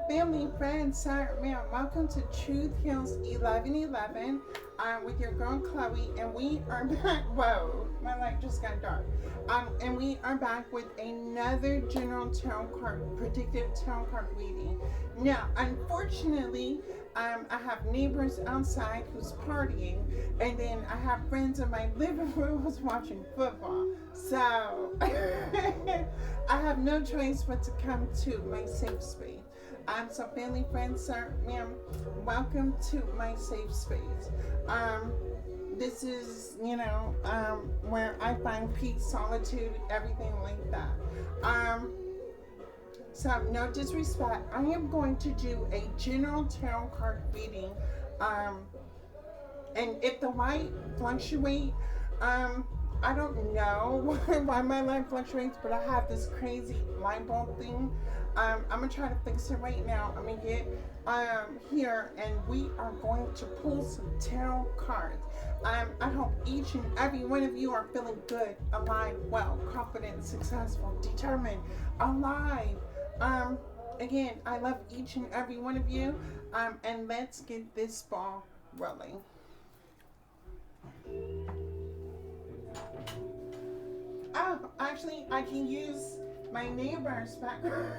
Family, friends, sir, ma'am, welcome to Truth Heals 1111 with your girl Chloe, and we are back. Whoa, my light just got dark. And we are back with another general tarot card, predictive tarot card reading. Now, unfortunately, I have neighbors outside who's partying, and then I have friends in my living room who's watching football. So, I have no choice but to come to my safe space. So family, friends, sir, ma'am, welcome to my safe space. This is, where I find peace, solitude, everything like that. So no disrespect, I am going to do a general tarot card reading. And if the light fluctuate, I don't know why my light fluctuates, but I have this crazy light bulb thing. I'm gonna try to fix it right now. I'm gonna get here, and we are going to pull some tarot cards. I hope each and every one of you are feeling good, alive, well, confident, successful, determined, alive. Again, I love each and every one of you. And let's get this ball rolling. Oh, actually, I can use my neighbor's background.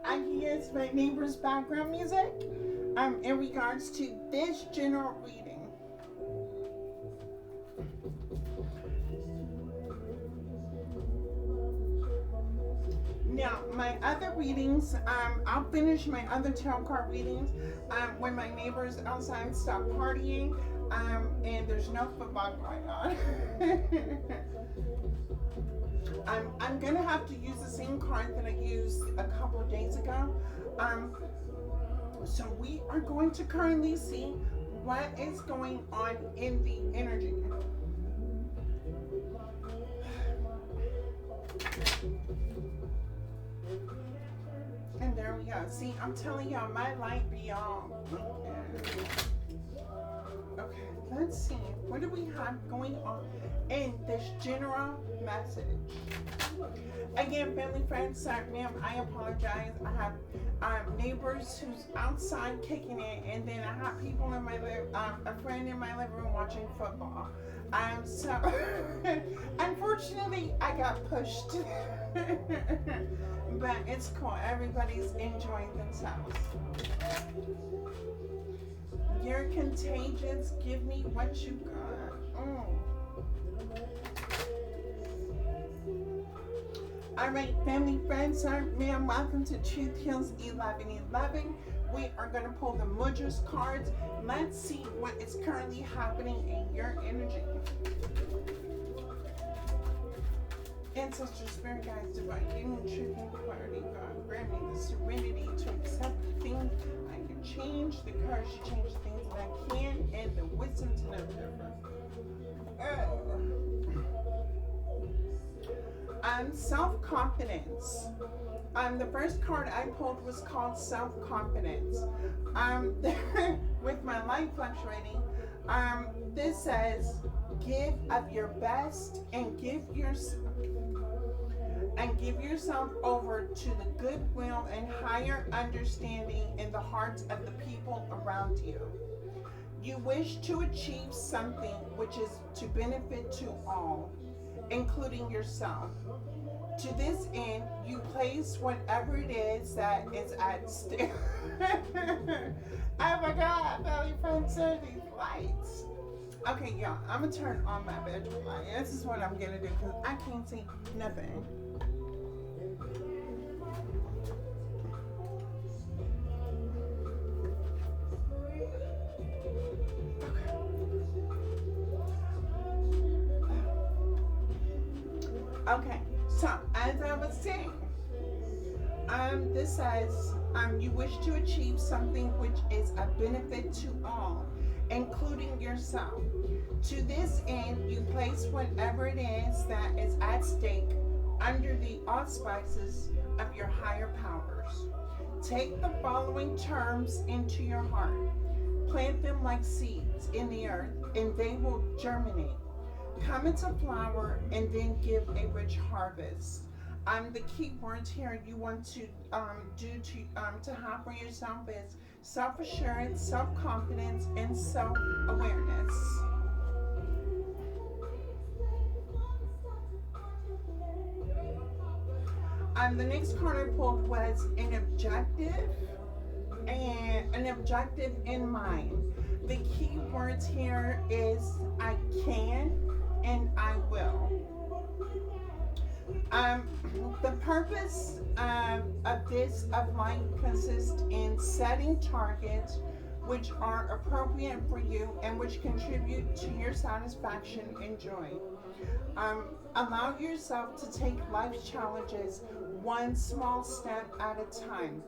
I can use my neighbor's background music in regards to this general reading. Now, my other readings, I'll finish my other tarot card readings when my neighbors outside stop partying and there's no football going on. I'm gonna have to use the same card that I used a couple of days ago. So we are going to currently see what is going on in the energy. And there we go. See, I'm telling y'all, my light be on. Okay, let's see. What do we have going on in this general message? Again, family, friends, sorry, ma'am, I apologize. I have neighbors who's outside kicking it, and then I have people in my a friend in my living room watching football. So unfortunately, I got pushed, but it's cool. Everybody's enjoying themselves. You're contagious. Give me what you got. All right, family, friends, sir, ma'am, welcome to Truth Heals 1111. We are going to pull the Mudras cards. Let's see what is currently happening in your energy. Ancestors, spirit guides, divine, give me truth and clarity. God, grant me the serenity to accept the things I can change, the courage to change the things that I can, and the wisdom to know the difference. Self-confidence. The first card I pulled was called self-confidence. With my light fluctuating, this says, give of your best and give yourself over to the goodwill and higher understanding in the hearts of the people around you. You wish to achieve something which is to benefit to all, including yourself. To this end, you place whatever it is that is at stake. Oh my God, belly friends, are these lights. Okay, y'all, I'm gonna turn on my bedroom light. This is what I'm gonna do because I can't see nothing. Okay, so as I was saying, this says, you wish to achieve something which is a benefit to all, including yourself. To this end, you place whatever it is that is at stake under the auspices of your higher powers. Take the following terms into your heart. Plant them like seeds in the earth, and they will germinate, come into flower, and then give a rich harvest. The key words here you want to do to have for yourself is self-assurance, self-confidence, and self-awareness. The next card I pulled was an objective in mind. The key words here is I can and I will. The purpose of life consists in setting targets which are appropriate for you and which contribute to your satisfaction and joy. Allow yourself to take life's challenges one small step at a time.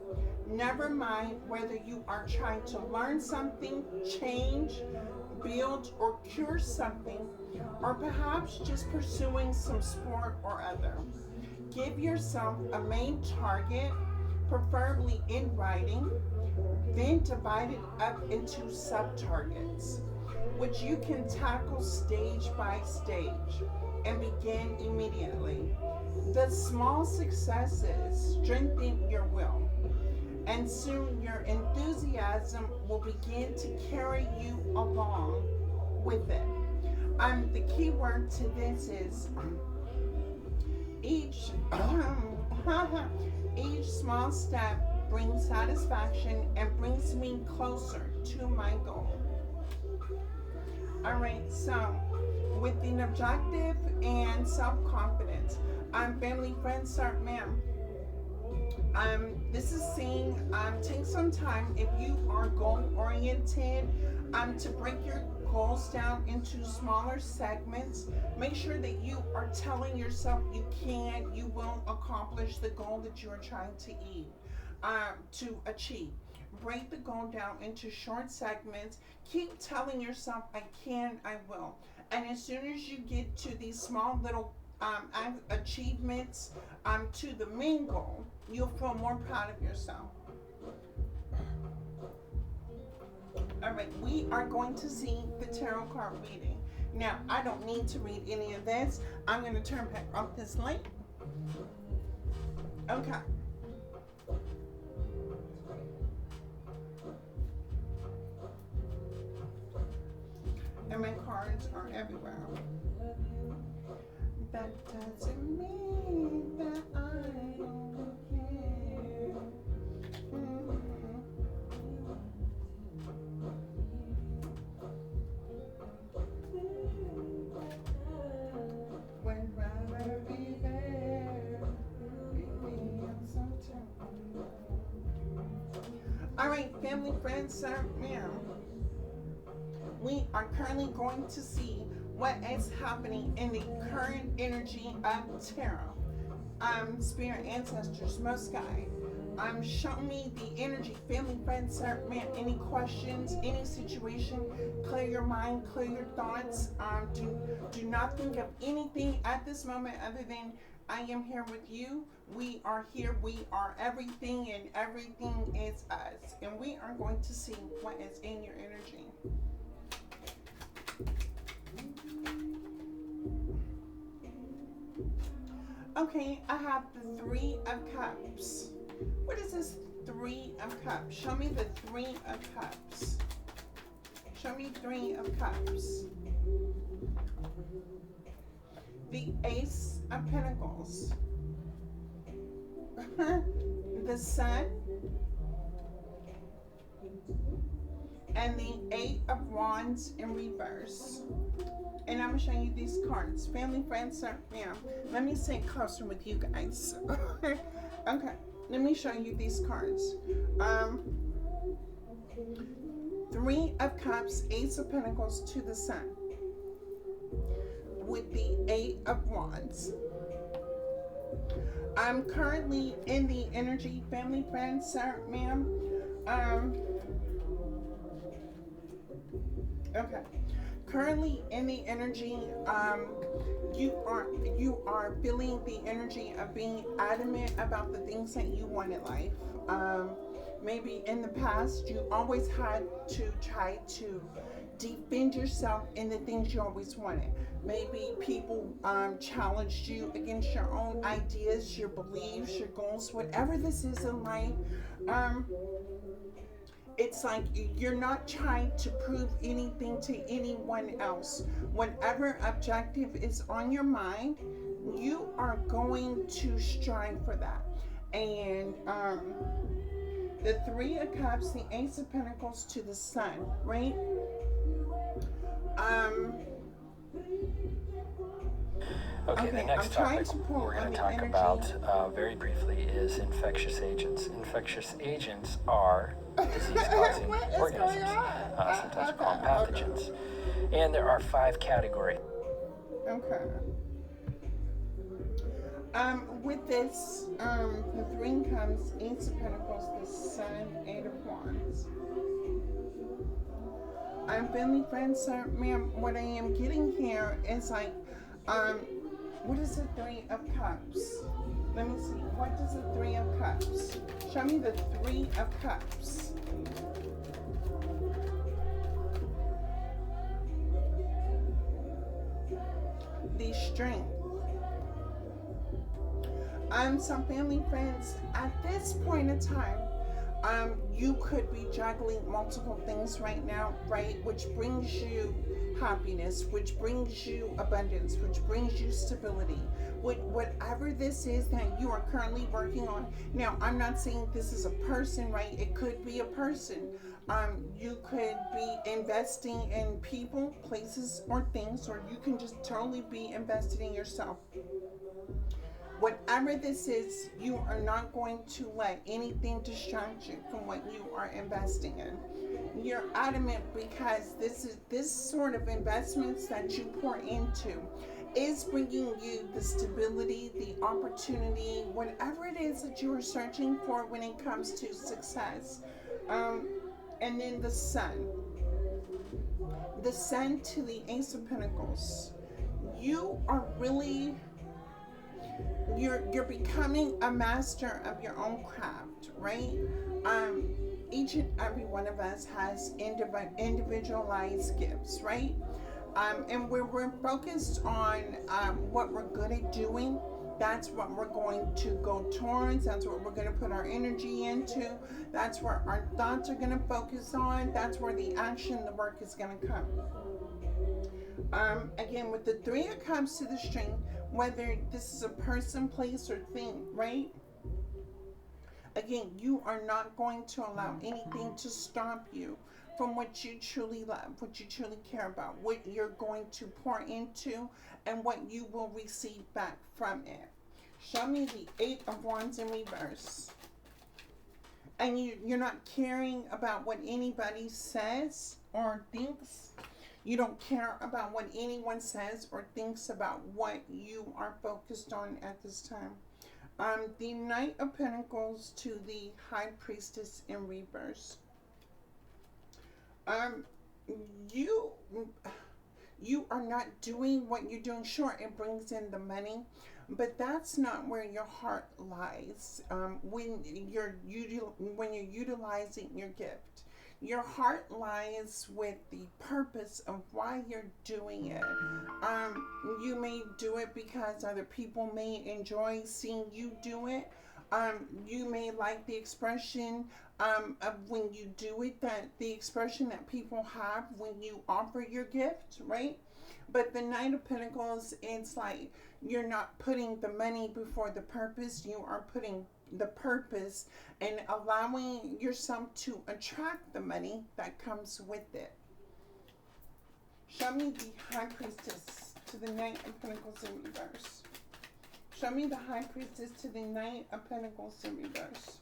Never mind whether you are trying to learn something, change, build, or cure something, or perhaps just pursuing some sport or other. Give yourself a main target, preferably in writing, then divide it up into sub-targets, which you can tackle stage by stage and begin immediately. The small successes strengthen your will, and soon your enthusiasm will begin to carry you along with it. The key word to this is each each small step brings satisfaction and brings me closer to my goal. All right, so with an objective and self-confidence, family, friends, sir, ma'am. This is saying take some time if you are goal oriented to break your goals down into smaller segments. Make sure that you are telling yourself you will accomplish the goal that you are trying to achieve. Break the goal down into short segments. Keep telling yourself, I can, I will. And as soon as you get to these small little achievements to the main goal, you'll feel more proud of yourself. All right, we are going to see the tarot card reading. Now, I don't need to read any of this. I'm going to turn back off this light. Okay. And my cards are everywhere. That doesn't mean that I don't care. Would rather be there. All right, family, friends, sir, ma'am. We are currently going to see what is happening in the current energy of tarot. Spirit, ancestors, most guide. Show me the energy, family, friends, sir, man. Any questions, any situation, clear your mind, clear your thoughts. Do not think of anything at this moment other than I am here with you. We are here. We are everything, and everything is us. And we are going to see what is in your energy. Okay, I have the Three of Cups. What is this Three of Cups? Show me the Three of Cups. Show me Three of Cups. The Ace of Pentacles. The Sun. And the Eight of Wands in reverse. And I'm going to show you these cards. Family, friends, sir, ma'am. Let me sit closer with you guys. Okay, let me show you these cards. Three of Cups, Ace of Pentacles to the Sun. With the Eight of Wands. I'm currently in the energy, family, friends, sir, ma'am. Okay. Currently in the energy, you are feeling the energy of being adamant about the things that you want in life. Maybe in the past you always had to try to defend yourself in the things you always wanted. Maybe people challenged you against your own ideas, your beliefs, your goals, whatever this is in life. Um, it's like you're not trying to prove anything to anyone else. Whatever objective is on your mind, you are going to strive for that. And the Three of Cups, the Ace of Pentacles to the Sun, right? Um, Okay, the okay, I'm next trying topic to pull we're going on to the talk energy. about very briefly is infectious agents. Infectious agents are disease-causing What is going organisms, on? sometimes Okay, called okay, pathogens. And there are 5 categories. okay. With this, the Three comes Ace of Pentacles, the Sun, Eight of Wands. Family, friends, sir, ma'am, what I am getting here is like, um, what is the Three of Cups? Let me see. What is the Three of Cups? Show me the Three of Cups. The Strength. Some family, friends, at this point in time, you could be juggling multiple things right now, right? Which brings you happiness, which brings you abundance, which brings you stability. Whatever this is that you are currently working on. Now, I'm not saying this is a person, right? It could be a person. You could be investing in people, places, or things, or you can just totally be invested in yourself. Whatever this is, you are not going to let anything distract you from what you are investing in. You're adamant because this sort of investments that you pour into is bringing you the stability, the opportunity, whatever it is that you are searching for when it comes to success. Um, and then the Sun to the Ace of Pentacles. You are really you're becoming a master of your own craft, right? um each and every one of us has individualized gifts, right? And we're focused on what we're good at doing, that's what we're going to go towards, that's what we're going to put our energy into, that's where our thoughts are going to focus on, that's where the action, the work is going to come. Again, with the Three of Cups to the String, whether this is a person, place, or thing, right? Again, you are not going to allow anything to stop you from what you truly love, what you truly care about, what you're going to pour into, and what you will receive back from it. Show me the Eight of Wands in reverse. And you're not caring about what anybody says or thinks. You don't care about what anyone says or thinks about what you are focused on at this time. The Knight of Pentacles to the High Priestess in reverse. Um, you you are not doing what you're doing. Sure, it brings in the money, but that's not where your heart lies. When when you're utilizing your gift, your heart lies with the purpose of why you're doing it. You may do it because other people may enjoy seeing you do it. You may like the expression of when you do it, that the expression that people have when you offer your gift, right? But the Knight of Pentacles, it's like you're not putting the money before the purpose. You are putting the purpose and allowing yourself to attract the money that comes with it. Show me the High Priestess to the Knight of Pentacles in reverse. Show me the High Priestess to the Knight of Pentacles in reverse.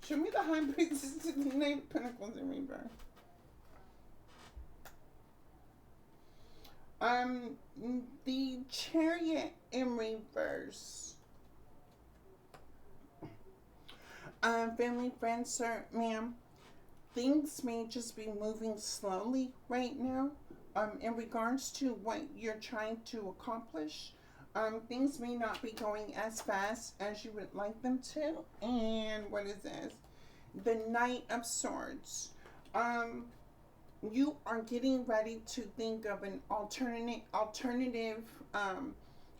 Show me the High Priestess to the Knight of Pentacles in reverse. The Chariot in reverse. Family, friends, sir, ma'am, things may just be moving slowly right now. In regards to what you're trying to accomplish, things may not be going as fast as you would like them to. And what is this? The Knight of Swords. you are getting ready to think of an alternative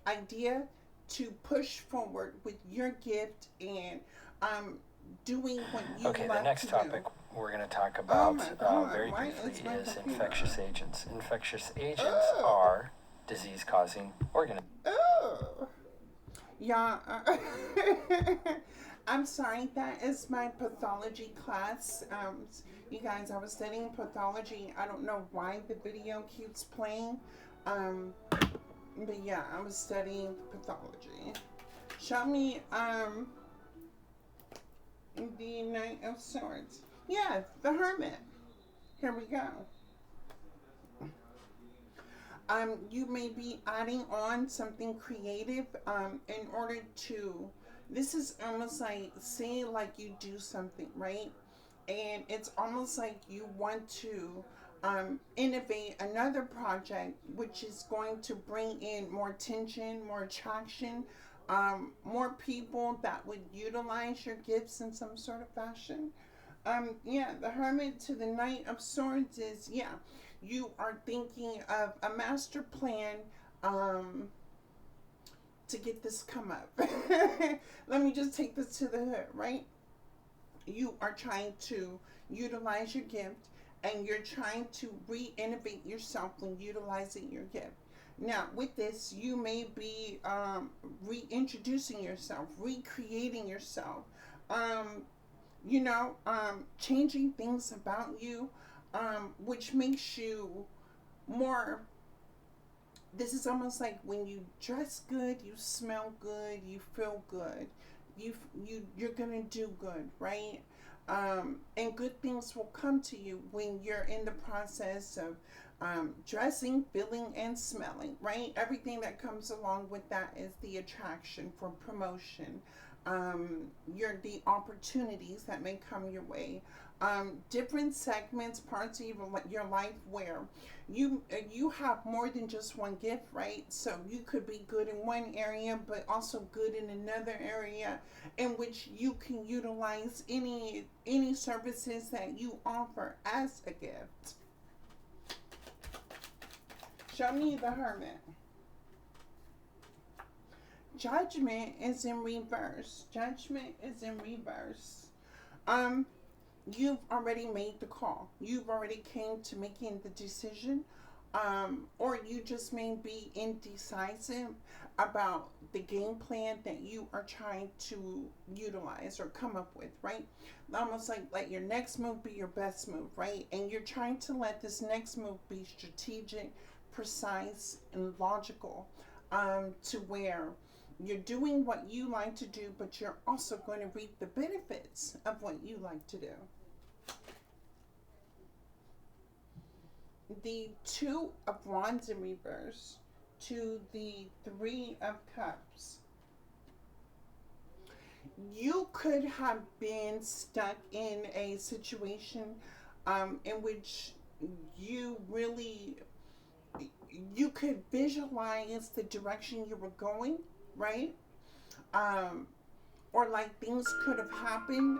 idea to push forward with your gift and um, doing what you Okay, the love to next do. topic we're going to talk Oh about my God, very why briefly is my is computer? infectious agents. Infectious agents Oh, are disease-causing organisms. oh. Yeah, I'm sorry. That is my pathology class. You guys, I was studying pathology. I don't know why the video keeps playing. Um, but yeah, I was studying pathology. Show me the Knight of Swords. Yeah, the Hermit. Here we go. You may be adding on something creative in order to. This is almost like, say, like you do something, right? And it's almost like you want to innovate another project, which is going to bring in more attention, more attraction, more people that would utilize your gifts in some sort of fashion. Yeah, the Hermit to the Knight of Swords is, yeah, you are thinking of a master plan um, to get this come up. Let me just take this to the hood, right? You are trying to utilize your gift and you're trying to re-innovate yourself when utilizing your gift. Now, with this, you may be reintroducing yourself, recreating yourself, um, changing things about you, which makes you more. This is almost like when you dress good, you smell good, you feel good, you're gonna do good, right? And good things will come to you when you're in the process of dressing, feeling, and smelling, right? Everything that comes along with that is the attraction for promotion. The opportunities that may come your way. Different segments, parts of your life where you have more than just one gift, right? So you could be good in one area but also good in another area in which you can utilize any services that you offer as a gift. Show me the Hermit. Judgment is in reverse. Judgment is in reverse. um you've already made the call. You've already came to making the decision. Or you just may be indecisive about the game plan that you are trying to utilize or come up with, right? Almost like let your next move be your best move, right? And you're trying to let this next move be strategic, precise, and logical, to where you're doing what you like to do, but you're also going to reap the benefits of what you like to do. The Two of Wands in reverse to the Three of Cups. You could have been stuck in a situation in which you really you could visualize the direction you were going, right? Um, or like things could have happened.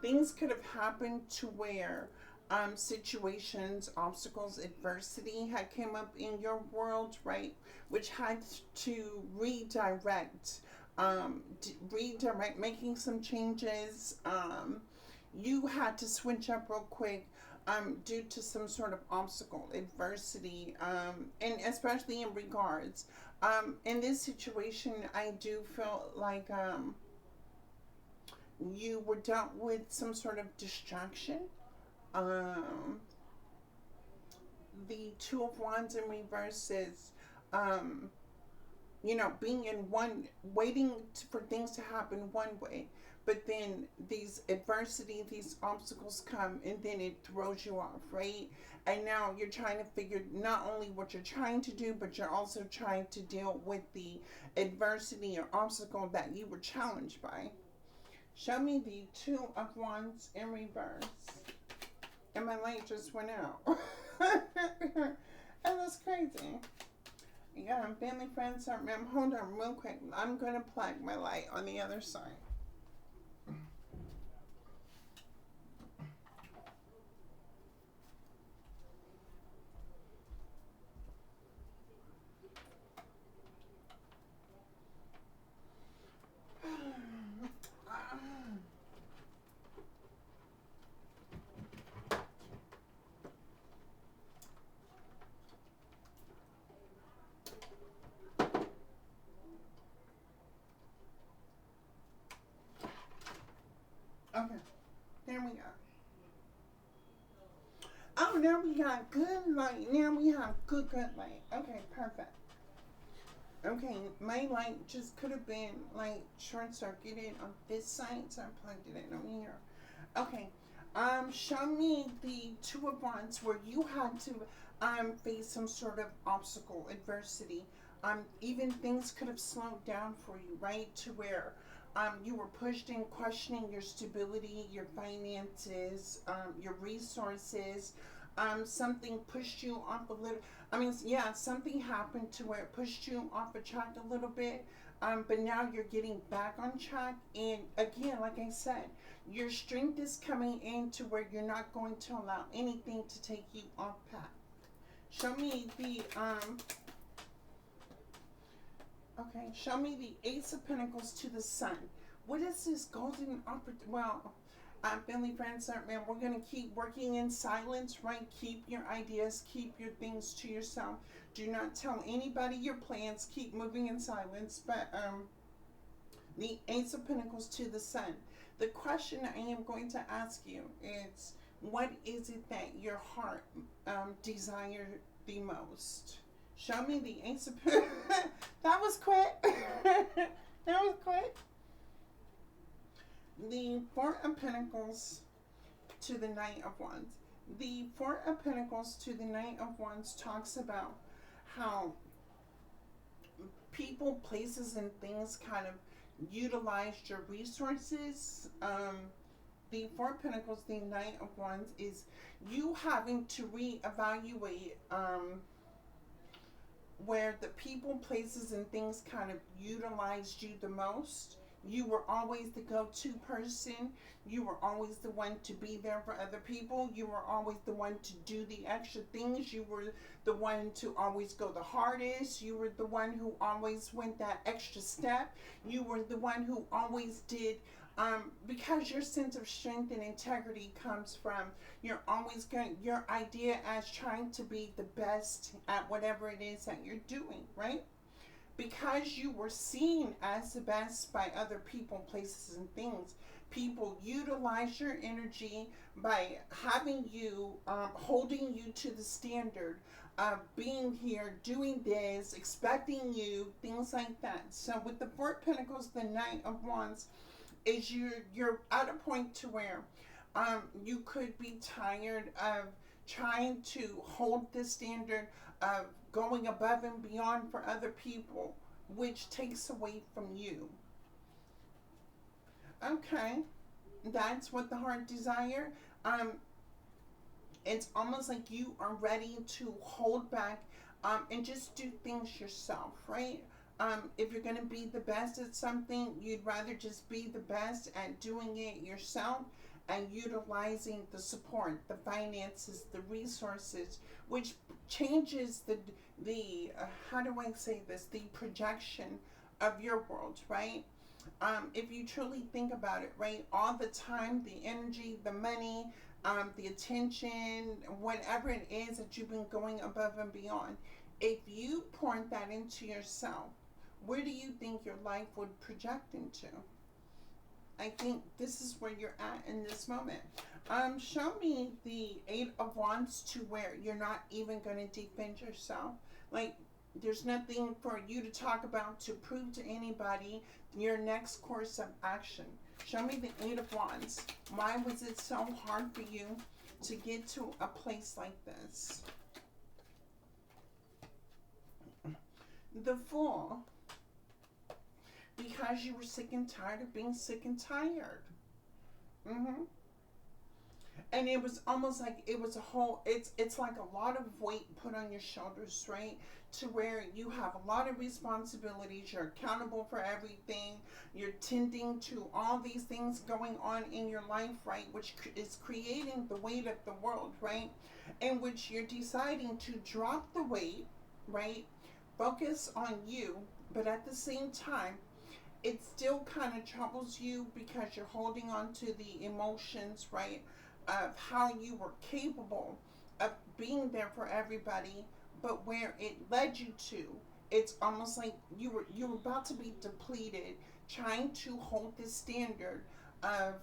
Things could have happened to where situations, obstacles, adversity had came up in your world, right? Which had to redirect, making some changes. You had to switch up real quick due to some sort of obstacle, adversity, and especially in regards. In this situation, I do feel like you were dealt with some sort of distraction. Um, the Two of Wands in reverse is, um, being in one, for things to happen one way, but then these adversity, these obstacles come, and then it throws you off, right? And now you're trying to figure not only what you're trying to do, but you're also trying to deal with the adversity or obstacle that you were challenged by. Show me the Two of Wands in reverse. And my light just went out. And that's crazy. Yeah, family, friends, hold on real quick. I'm going to plug my light on the other side. Okay, there we go. Oh, now we got good light. Now we have good light. Okay, perfect. Okay, my light just could have been like short circuited on this side, so I plugged it in over here. Okay. Show me the two of wands where you had to face some sort of obstacle, adversity. Even things could have slowed down for you, right? To where you were pushed in questioning your stability, your finances, your resources. Something pushed you off a little. I mean, yeah, something happened to where it pushed you off a track a little bit. But now you're getting back on track. And again, like I said, your strength is coming in to where you're not going to allow anything to take you off path. Show me the okay. Show me the Ace of Pentacles to the Sun. What is this golden opportunity? Well, family, friends, man, we're gonna keep working in silence, right? Keep your ideas, keep your things to yourself. Do not tell anybody your plans. Keep moving in silence. But the Ace of Pentacles to the Sun. The question I am going to ask you is, what is it that your heart desire the most? Show me the Ace of Pentacles. That was quick. That was quick. The Four of Pentacles to the Knight of Wands. The Four of Pentacles to the Knight of Wands talks about how people, places, and things kind of utilized your resources. The Four of Pentacles, the Knight of Wands, is you having to reevaluate where the people, places, and things kind of utilized you the most. You were always the go-to person. You were always the one to be there for other people. You were always the one to do the extra things. You were the one to always go the hardest. You were the one who always went that extra step. You were the one who always did, because your sense of strength and integrity comes from you're always going, your idea as trying to be the best at whatever it is that you're doing, right? Because you were seen as the best by other people, places, and things, people utilize your energy by having you, holding you to the standard of being here, doing this, expecting you, things like that. So with the Four of Pentacles, the Knight of Wands, is you're at a point to where you could be tired of trying to hold the standard of going above and beyond for other people, which takes away from you. Okay, that's what the heart desire. Um, it's almost like you are ready to hold back and just do things yourself, right? If you're going to be the best at something, you'd rather just be the best at doing it yourself and utilizing the support, the finances, the resources, which changes the how do I say this, the projection of your world, right? If you truly think about it, right, all the time, the energy, the money, the attention, whatever it is that you've been going above and beyond, if you poured that into yourself, where do you think your life would project into? I think this is where you're at in this moment. Show me the Eight of Wands to where you're not even going to defend yourself. Like, there's nothing for you to talk about to prove to anybody your next course of action. Show me the Eight of Wands. Why was it so hard for you to get to a place like this? The Fool. Because you were sick and tired of being sick and tired. Mm-hmm. And it was almost like it was a whole, it's like a lot of weight put on your shoulders, right? To where you have a lot of responsibilities, you're accountable for everything, you're tending to all these things going on in your life, right? Which is creating the weight of the world, right? In which you're deciding to drop the weight, right? Focus on you, but at the same time, it still kind of troubles you because you're holding on to the emotions, right? Of how you were capable of being there for everybody, but where it led you to, it's almost like you were about to be depleted, trying to hold this standard of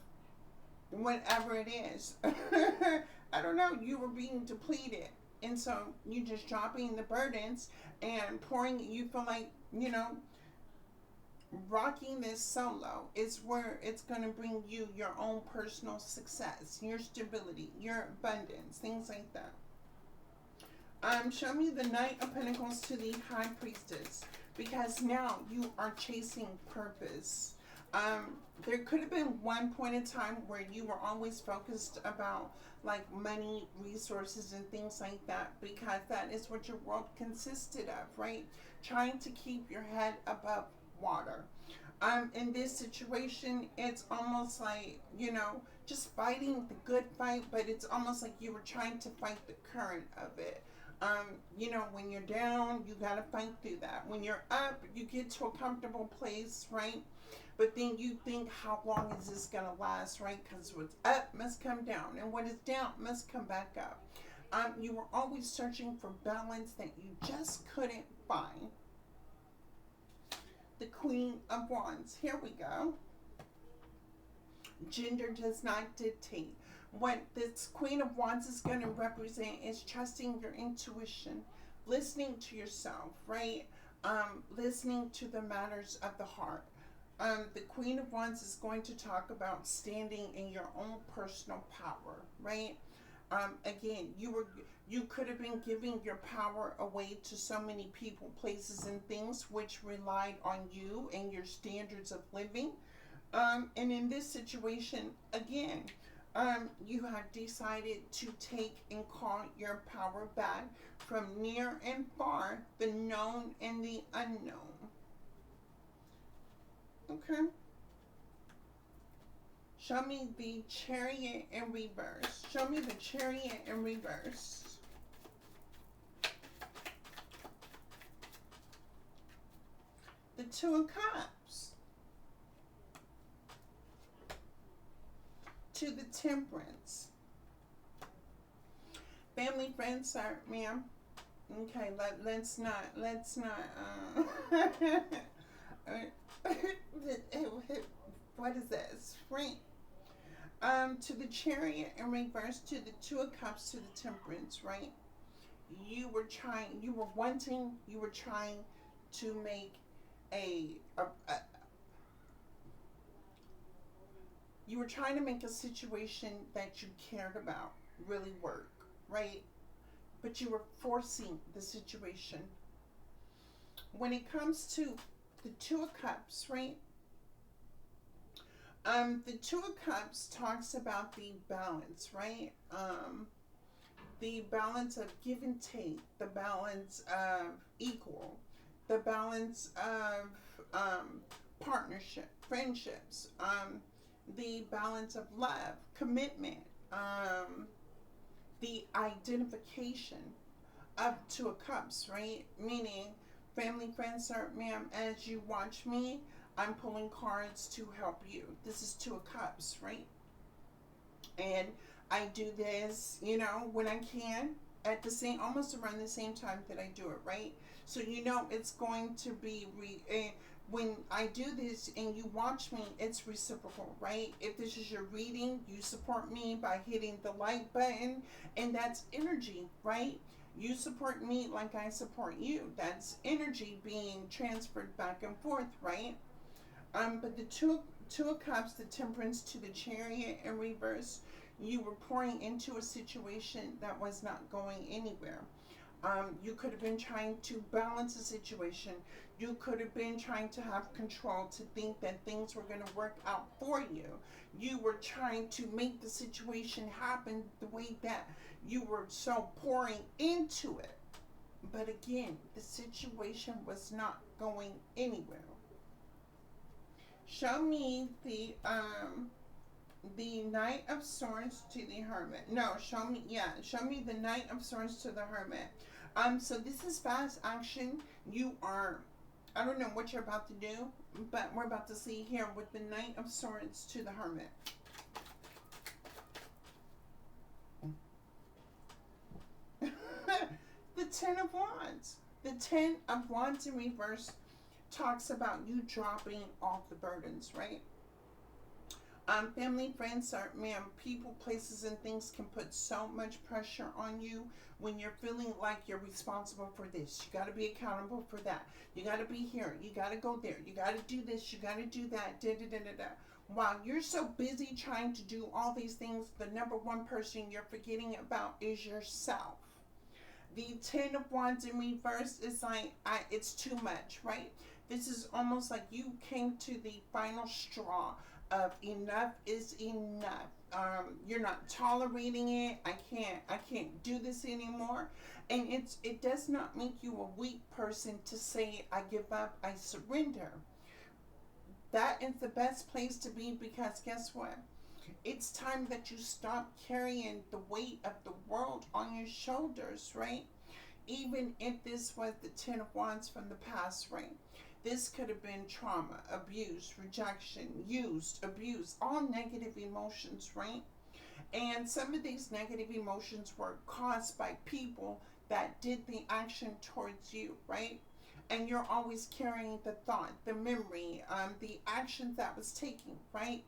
whatever it is. I don't know, you were being depleted. And so you just dropping the burdens and pouring, you feel like, rocking this solo is where it's going to bring you your own personal success, your stability, your abundance, things like that. Show me the Knight of Pentacles to the High Priestess, because now you are chasing purpose. There could have been one point in time where you were always focused about like money, resources, and things like that, because that is what your world consisted of, right? Trying to keep your head above water. In this situation, it's almost like, just fighting the good fight, but it's almost like you were trying to fight the current of it. When you're down, you gotta fight through that. When you're up, you get to a comfortable place, right? But then you think, how long is this gonna last, right? Because what's up must come down, and what is down must come back up. You were always searching for balance that you just couldn't find. The Queen of Wands. Here we go. Gender does not dictate. What this Queen of Wands is going to represent is trusting your intuition, listening to yourself, right? Listening to the matters of the heart. The Queen of Wands is going to talk about standing in your own personal power, right? Again, you could have been giving your power away to so many people, places, and things which relied on you and your standards of living. And in this situation, again, you have decided to take and call your power back from near and far, the known and the unknown. Okay. Show me the Chariot in reverse. Show me the Chariot in reverse. The Two of Cups. To the Temperance. Family, friends, sir, ma'am. Okay, let's not, what is that? Spring. To the Chariot in reverse, to the Two of Cups, to the Temperance, right? You were trying to make you were trying to make a situation that you cared about really work, right? But you were forcing the situation. When it comes to the Two of Cups, right? The Two of Cups talks about the balance, right? The balance of give and take, the balance of equal, the balance of partnership, friendships, the balance of love, commitment, the identification of Two of Cups, right? Meaning, family, friends, sir, ma'am, as you watch me, I'm pulling cards to help you. This is Two of Cups, right? And I do this, when I can, at the same, almost around the same time that I do it, right? So it's going to be when I do this and you watch me, it's reciprocal, right? If this is your reading, you support me by hitting the like button, and that's energy, right? You support me like I support you. That's energy being transferred back and forth, right? But the two of Cups, the Temperance, to the Chariot in reverse, you were pouring into a situation that was not going anywhere. You could have been trying to balance a situation. You could have been trying to have control, to think that things were going to work out for you. You were trying to make the situation happen the way that you were so pouring into it. But again, the situation was not going anywhere. Show me the Knight of Swords to the Hermit. No, show me the Knight of Swords to the Hermit. So this is fast action. I don't know what you're about to do, but we're about to see here with the Knight of Swords to the Hermit. The Ten of Wands. The Ten of Wands in reverse talks about you dropping off the burdens, right? Family, friends, are, ma'am, people, places, and things can put so much pressure on you when you're feeling like you're responsible for this. You got to be accountable for that. You got to be here. You got to go there. You got to do this. You got to do that. Da, da, da, da, da. While you're so busy trying to do all these things, the number one person you're forgetting about is yourself. The Ten of Wands in reverse is like, it's too much, right? This is almost like you came to the final straw of enough is enough. You're not tolerating it. I can't do this anymore. And it does not make you a weak person to say, I give up, I surrender. That is the best place to be, because guess what? It's time that you stop carrying the weight of the world on your shoulders, right? Even if this was the Ten of Wands from the past, right? This could have been trauma, abuse, rejection, used, abuse, all negative emotions, right? And some of these negative emotions were caused by people that did the action towards you, right? And you're always carrying the thought, the memory, the action that was taken, right?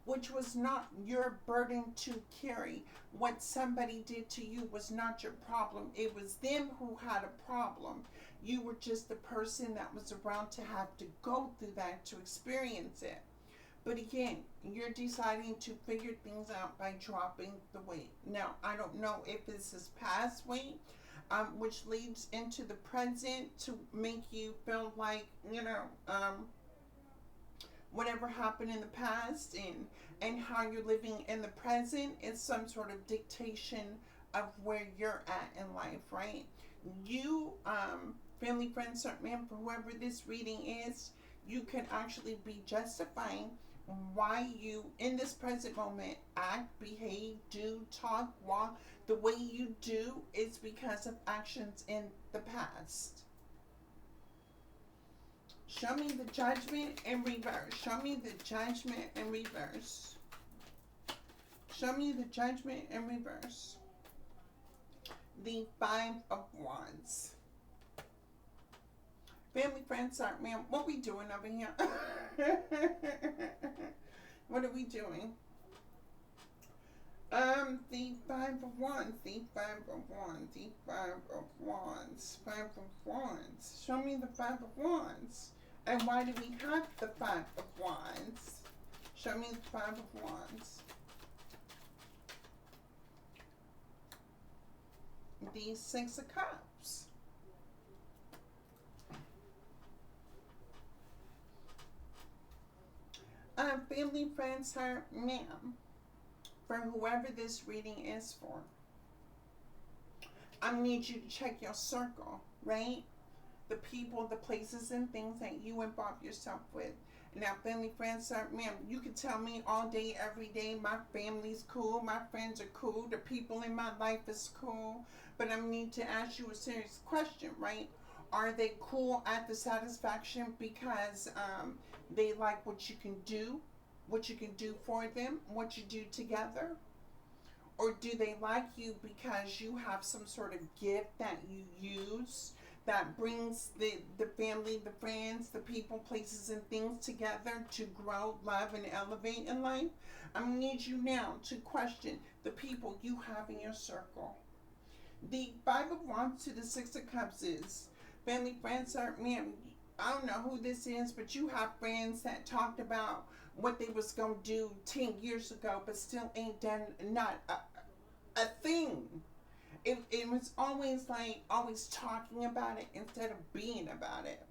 Which was not your burden to carry. What somebody did to you was not your problem. It was them who had a problem. You were just the person that was around to have to go through that, to experience it. But again, you're deciding to figure things out by dropping the weight. Now, I don't know if this is past weight, which leads into the present to make you feel like, whatever happened in the past and how you're living in the present is some sort of dictation of where you're at in life, right? You, family, friends, certain man, for whoever this reading is, you can actually be justifying why you in this present moment act, behave, do, talk, walk the way you do is because of actions in the past. Show me the Judgment in reverse. Show me the Judgment in reverse. Show me the Judgment in reverse. The Five of Wands. Family, friends, sorry, ma'am. What we doing over here? What are we doing? The Five of Wands. The Five of Wands. The Five of Wands. Five of Wands. Show me the Five of Wands. And why do we have the Five of Wands? Show me the Five of Wands. The Six of Cups. Family, friends, her, ma'am, for whoever this reading is for, I need you to check your circle, right? The people, the places, and things that you involve yourself with. Now, family, friends, ma'am, you can tell me all day, every day, my family's cool, my friends are cool, the people in my life is cool, but I need to ask you a serious question, right? Are they cool at the satisfaction because they like what you can do for them, what you do together? Or do they like you because you have some sort of gift that you use that brings the family, the friends, the people, places, and things together to grow, love, and elevate in life? I'm going to need you now to question the people you have in your circle. The Five of Wands to the Six of Cups is, family, friends, ma'am, I don't know who this is, but you have friends that talked about what they was going to do 10 years ago, but still ain't done not a thing. It was always like, always talking about it instead of being about it.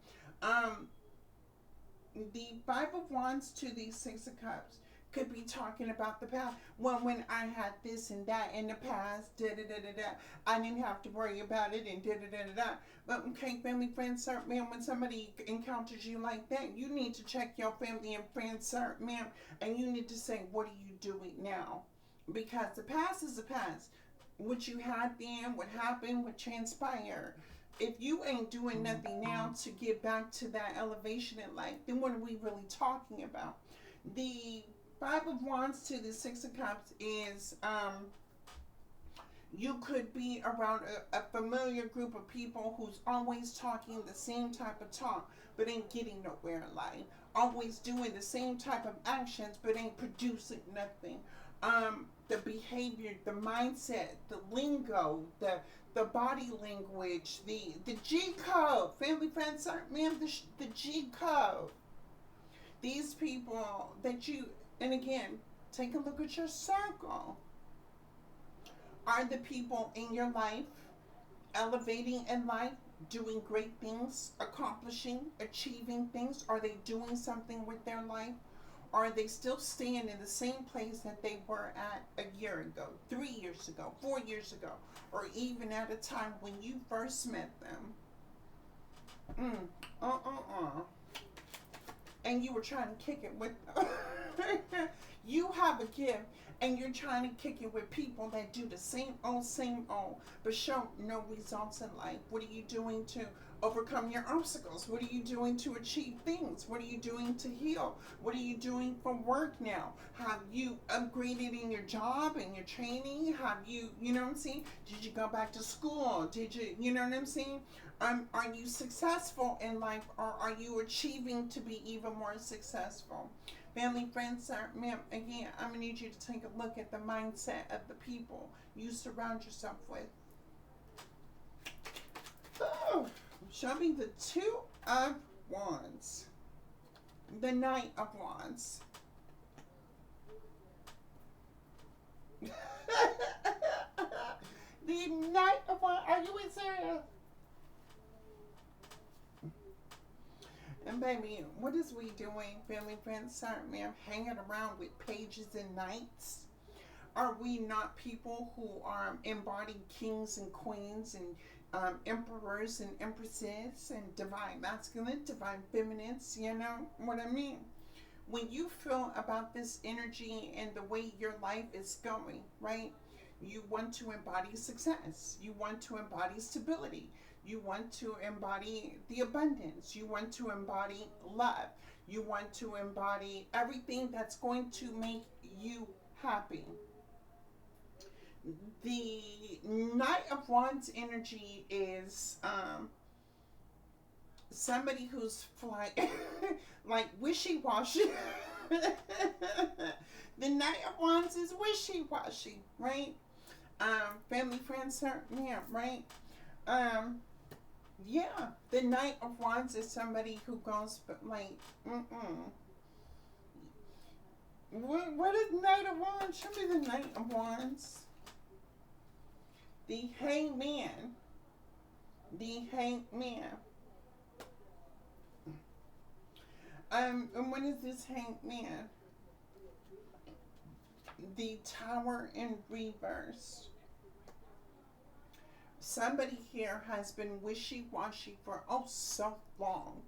The Five of Wands to the Six of Cups could be talking about the past. Well, when I had this and that in the past, da da da da da, I didn't have to worry about it and da da da da da. But okay, family, friends, sir, ma'am, when somebody encounters you like that, you need to check your family and friends, sir, ma'am, and you need to say, what are you doing now? Because the past is the past. What you had then, what happened, what transpired. If you ain't doing nothing now to get back to that elevation in life, then what are we really talking about? The Five of Wands to the Six of Cups is you could be around a familiar group of people who's always talking the same type of talk but ain't getting nowhere in life. always doing the same type of actions but ain't producing nothing. The behavior, the mindset, the lingo, the body language, the G code, family friends, man, the G code. These people that you, and again, take a look at your circle. Are the people in your life elevating in life, doing great things, accomplishing, achieving things? Are they doing something with their life? Or are they still staying in the same place that they were at a year ago, 3 years ago, 4 years ago, or even at a time when you first met them? And you were trying to kick it with them. You have a gift and you're trying to kick it with people that do the same old, but show no results in life. What are you doing to overcome your obstacles? What are you doing to achieve things? What are you doing to heal? What are you doing for work now? Have you upgraded in your job and your training? Have you, you know what I'm saying? Did you go back to school? Did you, you know what I'm saying? Are you successful in life, or are you achieving to be even more successful? Family, friends, ma'am, again, I'm going to need you to take a look at the mindset of the people you surround yourself with. Oh, show me the Two of Wands. The Knight of Wands. The Knight of Wands. Are you serious? And baby, what is we doing, family, friends, sir, ma'am, hanging around with pages and knights? Are we not people who embody kings and queens and emperors and empresses and divine masculine, divine feminines? You know what I mean? When you feel about this energy and the way your life is going, right? You want to embody success. You want to embody stability. You want to embody the abundance. You want to embody love. You want to embody everything that's going to make you happy. The Knight of Wands energy is somebody who's like wishy-washy. The Knight of Wands is wishy-washy, right? Family, friends, yeah, right? Yeah, the Knight of Wands is somebody who goes like, What is Knight of Wands? Show me the Knight of Wands. The Hangman. The Hangman. And what is this Hangman? The Tower in reverse. Somebody here has been wishy-washy for so long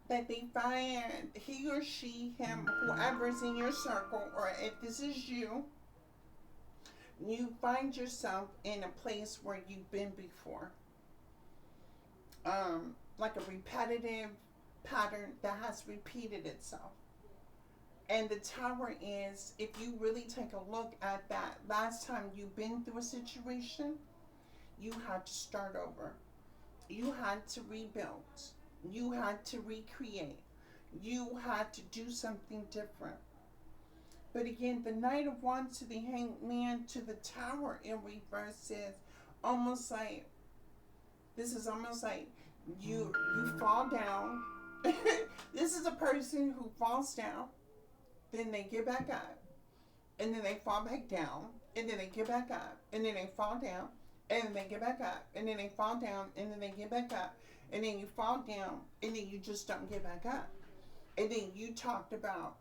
that they find he or she, him, whoever's in your circle, or if this is you, you find yourself in a place where you've been before. Like a repetitive pattern that has repeated itself. And the Tower is, if you really take a look at that last time you've been through a situation, you had to start over. You had to rebuild. You had to recreate. You had to do something different. But again, the Knight of Wands to the Hangman to the Tower in reverse is almost like, this is almost like you fall down. This is a person who falls down, then they get back up, and then they fall back down, and then they get back up, and then they fall down, and then they get back up, and then they fall down, and then they get back up, and then you fall down, and then you just don't get back up. And then you talked about,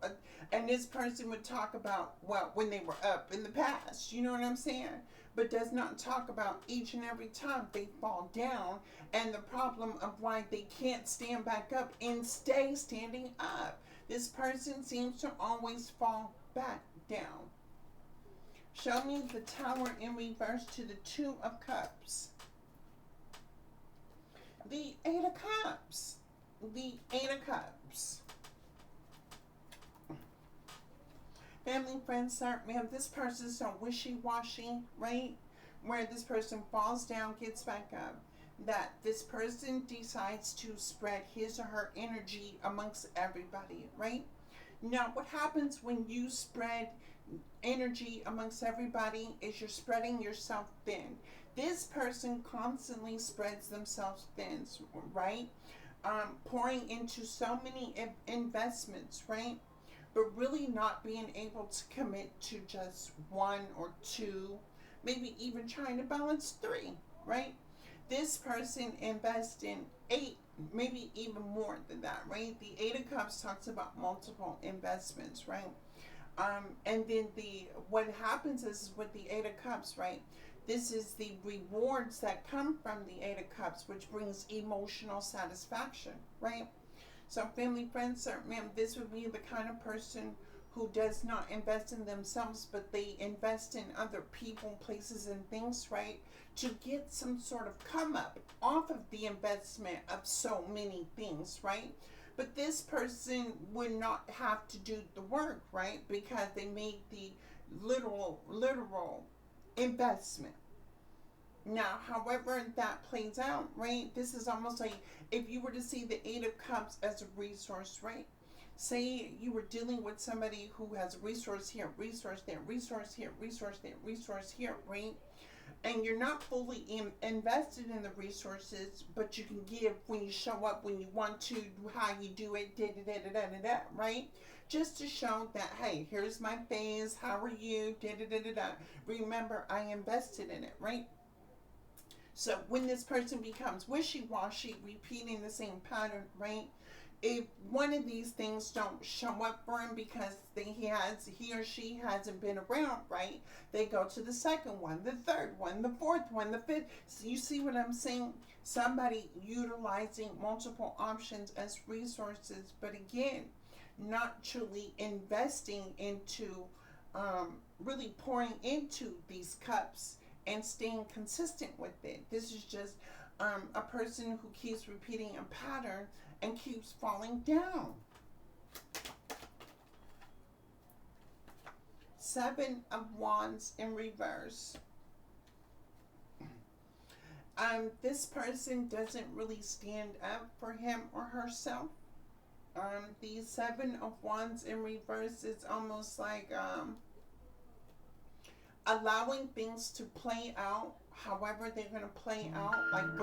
and this person would talk about, well, when they were up in the past, you know what I'm saying? But does not talk about each and every time they fall down and the problem of why they can't stand back up and stay standing up. This person seems to always fall back down. Show me the Tower in reverse to the Two of Cups. The Eight of Cups. The Eight of Cups. Family, friends, sir, ma'am, this person's so wishy-washy, right? Where this person falls down, gets back up. that this person decides to spread his or her energy amongst everybody, right? Now, what happens when you spread energy amongst everybody is you're spreading yourself thin. This person constantly spreads themselves thin, right? Pouring into so many investments, right? But really not being able to commit to just one or two, maybe even trying to balance three, right? This person invests in eight, maybe even more than that, right? The Eight of Cups talks about multiple investments, right? And then the what happens is with the Eight of Cups, right? This is the rewards that come from the Eight of Cups, which brings emotional satisfaction, right? So, family, friends, ma'am, this would be the kind of person who does not invest in themselves, but they invest in other people, places, and things, right? To get some sort of come up off of the investment of so many things, right? But this person would not have to do the work, right? Because they made the literal investment. Now, however that plays out, right? This is almost like if you were to see the Eight of Cups as a resource, right? Say you were dealing with somebody who has a resource here, resource there, resource here, resource there, resource here, right? And you're not fully invested in the resources, but you can give when you show up, when you want to, how you do it, da da da da da da, right? Just to show that, hey, here's my phase, how are you, da da da da da. Remember, I invested in it, right? So when this person becomes wishy-washy, repeating the same pattern, right? If one of these things don't show up for him because he or she hasn't been around, right? They go to the second one, the third one, the fourth one, the fifth. So you see what I'm saying? Somebody utilizing multiple options as resources, but again, not truly investing into, really pouring into these cups and staying consistent with it. This is just a person who keeps repeating a pattern and keeps falling down. Seven of Wands in reverse. This person doesn't really stand up for him or herself. The Seven of Wands in reverse is almost like allowing things to play out however they're going to play out, like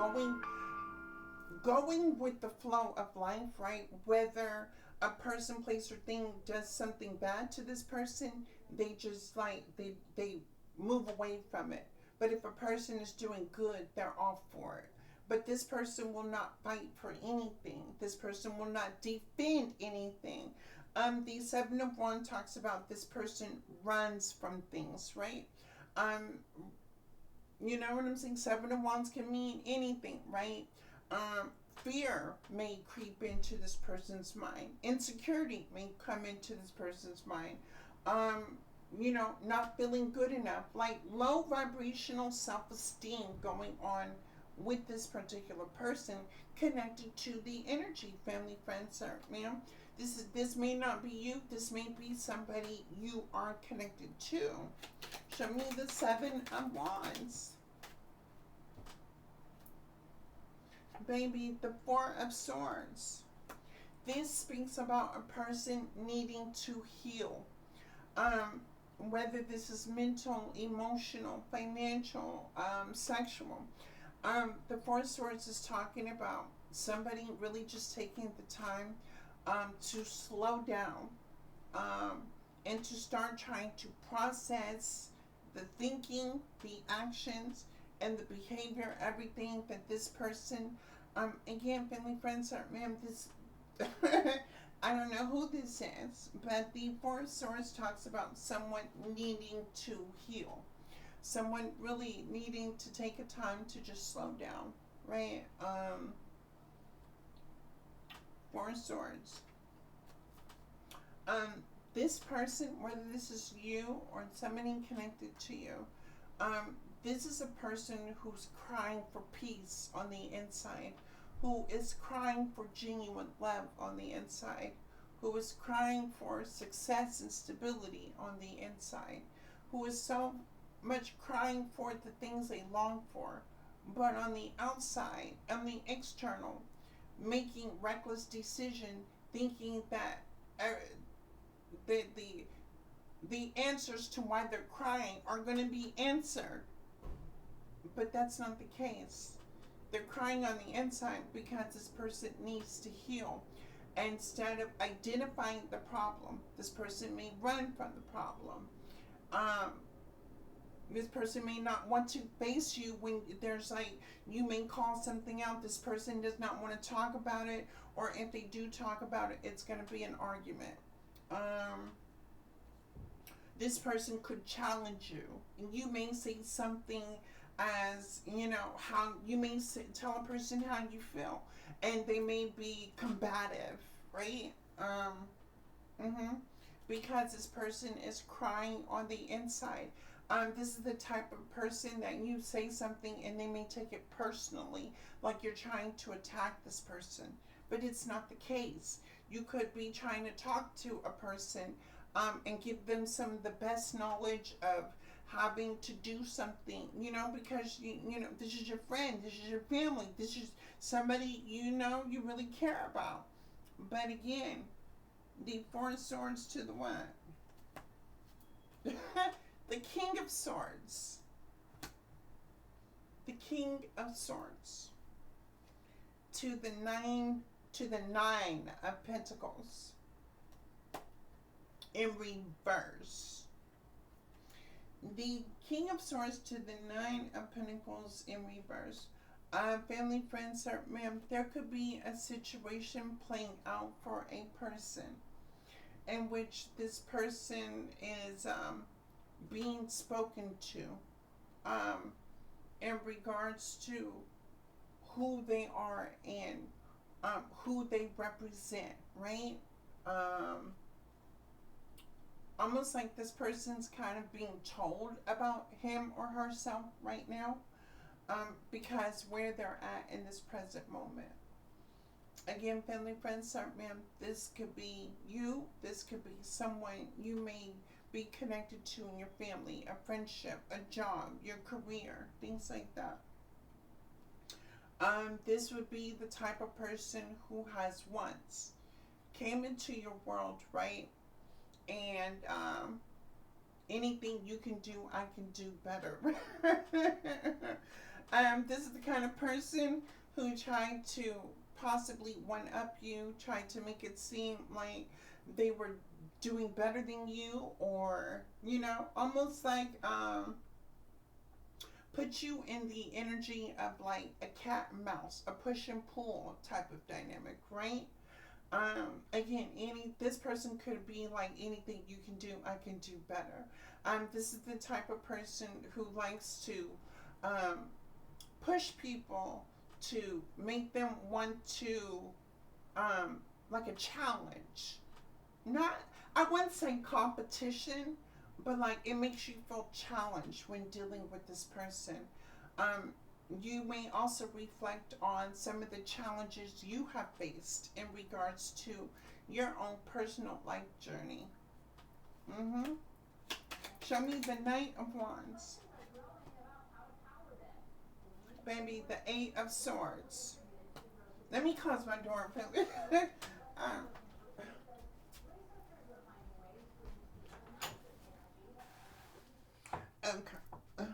going with the flow of life, right? Whether a person, place, or thing does something bad to this person, they just like they move away from it. But if a person is doing good, they're all for it. But this person will not fight for anything. This person will not defend anything. The Seven of Wands talks about this person runs from things, right? Um, you know what I'm saying? Seven of Wands can mean anything, right? Fear may creep into this person's mind. Insecurity may come into this person's mind. Not feeling good enough, like low vibrational self-esteem going on with this particular person connected to the energy, family, friends, sir, ma'am. This may not be you. This may be somebody you are connected to. Show me the Seven of Wands. Baby, the Four of Swords. This speaks about a person needing to heal. Whether this is mental, emotional, financial, sexual. The Four of Swords is talking about somebody really just taking the time to slow down and to start trying to process the thinking, the actions, and the behavior, everything that this person, again, family, friends, ma'am, this, I don't know who this is, but the Four of Swords talks about someone needing to heal. Someone really needing to take a time to just slow down, right? Four of Swords. This person, whether this is you or somebody connected to you, this is a person who's crying for peace on the inside, who is crying for genuine love on the inside, who is crying for success and stability on the inside, who is so much crying for the things they long for But on the outside, on the external, making reckless decision, thinking that uh, the the answers to why they're crying are going to be answered. But that's not the case. They're crying on the inside because this person needs to heal. Instead of identifying the problem, this person may run from the problem. Um, this person may not want to face you when there's like, you may call something out. This person does not want to talk about it, or if they do talk about it, it's going to be an argument. Um, this person could challenge you, and you may say something as, how you may tell a person how you feel, and they may be combative, right? Mm-hmm. Because this person is crying on the inside. This is the type of person that you say something and they may take it personally, like you're trying to attack this person. But it's not the case. You could be trying to talk to a person, and give them some of the best knowledge of having to do something, because this is your friend, this is your family, this is somebody you really care about. But again, the Four of Swords to the what? The King of Swords. The King of Swords to the Nine of Pentacles in reverse. The King of Swords to the Nine of Pentacles in reverse. Family, friends, ma'am, there could be a situation playing out for a person in which this person is being spoken to, in regards to who they are and who they represent, right? Um, Almost like this person's kind of being told about him or herself right now, because where they're at in this present moment. Again, family, friends, ma'am, this could be you, this could be someone you may be connected to in your family, a friendship, a job, your career, things like that. This would be the type of person who has once came into your world, right? And anything you can do, I can do better. This is the kind of person who tried to possibly one up you, tried to make it seem like they were doing better than you, or almost like put you in the energy of like a cat and mouse, a push and pull type of dynamic, right? Again, this person could be like, anything you can do, I can do better. This is the type of person who likes to push people to make them want to, like a challenge. Not, I wouldn't say competition, but like it makes you feel challenged when dealing with this person. Um, you may also reflect on some of the challenges you have faced in regards to your own personal life journey. Mm-hmm. Show me the Knight of Wands. Baby, the Eight of Swords. Let me close my door. um, okay.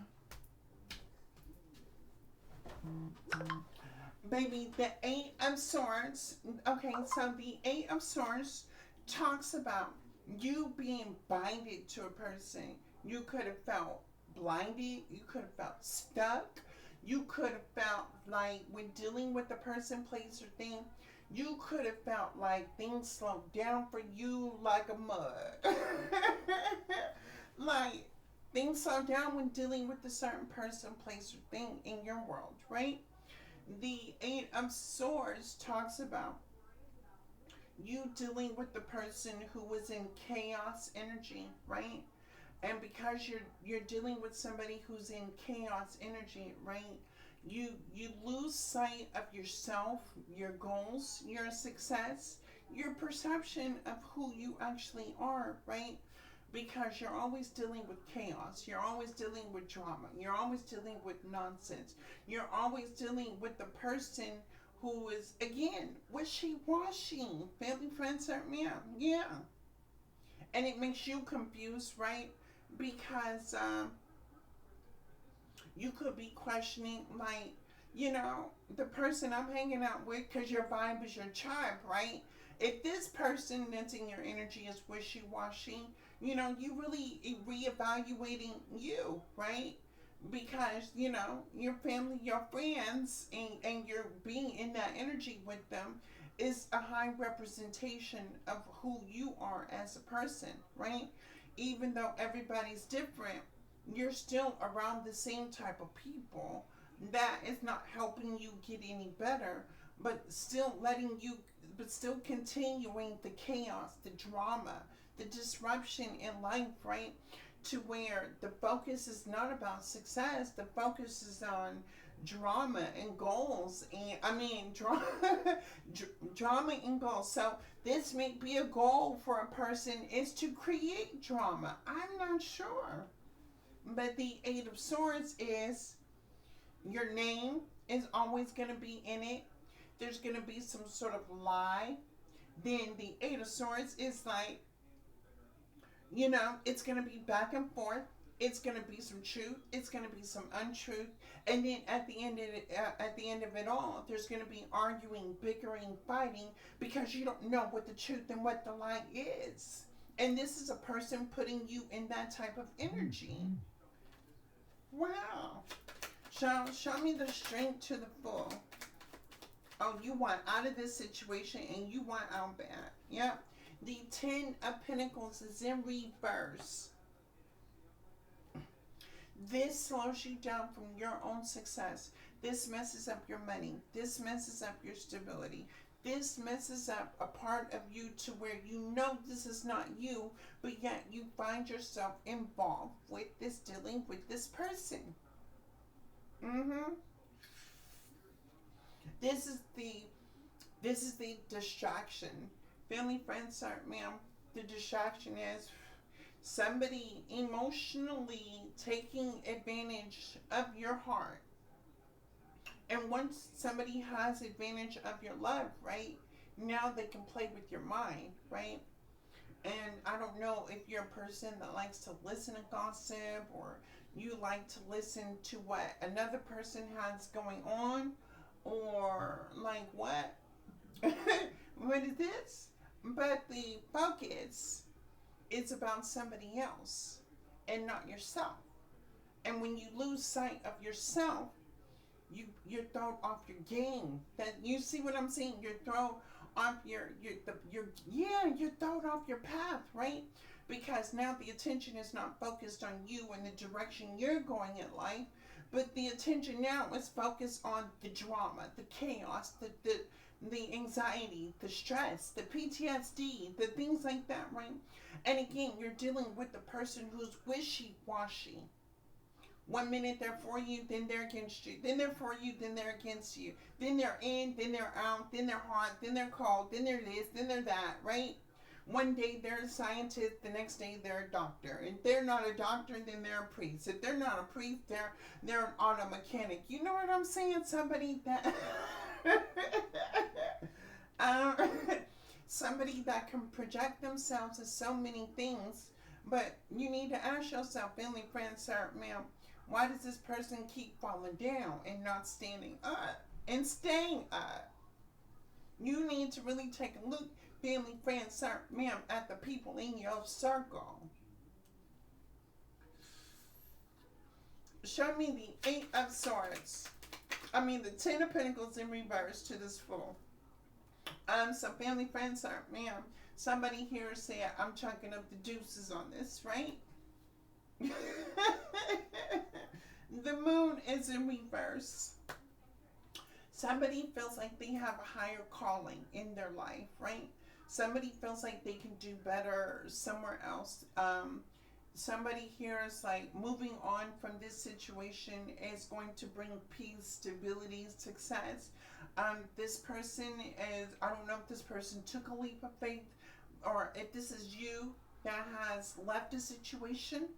Baby, the Eight of Swords. Okay, so the Eight of Swords talks about you being binded to a person. You could have felt blinded. You could have felt stuck. You could have felt like when dealing with the person, place, or thing, you could have felt like things slowed down for you like a mud. Like things slow down when dealing with a certain person, place, or thing in your world, right? The Eight of Swords talks about you dealing with the person who was in chaos energy, right? And because you're dealing with somebody who's in chaos energy, right? You lose sight of yourself, your goals, your success, your perception of who you actually are, right? because you're always dealing with chaos. You're always dealing with drama. You're always dealing with nonsense. You're always dealing with the person who is, again, wishy-washy. Family, friends, hurt me out. Yeah. And it makes you confused, right? Because you could be questioning, like, the person I'm hanging out with, because your vibe is your tribe, right? If this person that's in your energy is wishy-washy, you really reevaluating you, right? Because, your family, your friends, and you're being in that energy with them is a high representation of who you are as a person, right? Even though everybody's different, you're still around the same type of people. That is not helping you get any better, but still continuing the chaos, the drama, the disruption in life, right? To where the focus is not about success, the focus is on drama and goals, and drama and goals. So this may be a goal for a person, is to create drama. I'm not sure. But the Eight of Swords is your name is always going to be in it. There's going to be some sort of lie. Then the Eight of Swords is like, it's going to be back and forth. It's going to be some truth. It's going to be some untruth. And then at the end of it all, there's going to be arguing, bickering, fighting, because you don't know what the truth and what the lie is. And this is a person putting you in that type of energy. Wow. Show me the strength to the full. Oh, you want out of this situation and you want out bad. Yep. The Ten of Pentacles is in reverse. This slows you down from your own success. This messes up your money. This messes up your stability. This messes up a part of you to where this is not you, but yet you find yourself involved with dealing with this person. This is the distraction. Family, friends, ma'am. The distraction is somebody emotionally taking advantage of your heart. And once somebody has advantage of your love, right? Now they can play with your mind, right? And I don't know if you're a person that likes to listen to gossip, or you like to listen to what another person has going on, or like what? What is this? But the focus is about somebody else and not yourself. And when you lose sight of yourself, you're thrown off your game. That, you see what I'm saying? You're thrown off you're thrown off your path, right? Because now the attention is not focused on you and the direction you're going in life, but the attention now is focused on the drama, the chaos, the anxiety, the stress, the PTSD, the things like that, right? And again, you're dealing with the person who's wishy-washy. 1 minute they're for you, then they're against you. Then they're for you, then they're against you. Then they're in, then they're out, then they're hot, then they're cold, then they're this, then they're that, right? One day they're a scientist, the next day they're a doctor. If they're not a doctor, then they're a priest. If they're not a priest, they're an auto mechanic. You know what I'm saying? Somebody that somebody that can project themselves as so many things. But you need to ask yourself, family, friends, sir, ma'am, why does this person keep falling down and not standing up and staying up? You need to really take a look, family, friends, sir, ma'am, at the people in your circle. Show me the Eight of Swords. The Ten of Pentacles in reverse to this Fool. So family, friends, sir, ma'am, somebody here said I'm chunking up the deuces on this, right? The Moon is in reverse. Somebody feels like they have a higher calling in their life, right? Somebody feels like they can do better somewhere else. Somebody here is like, moving on from this situation is going to bring peace, stability, success. This person is, I don't know if this person took a leap of faith, or if this is you, that has left a situation,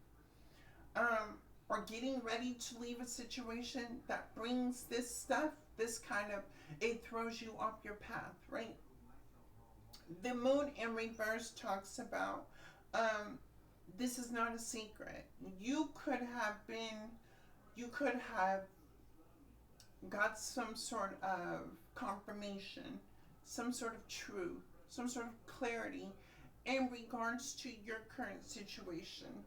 or getting ready to leave a situation that brings this stuff, this kind of, it throws you off your path, right? The moon in reverse talks about, um, this is not a secret. You could have got some sort of confirmation, some sort of truth, some sort of clarity in regards to your current situation.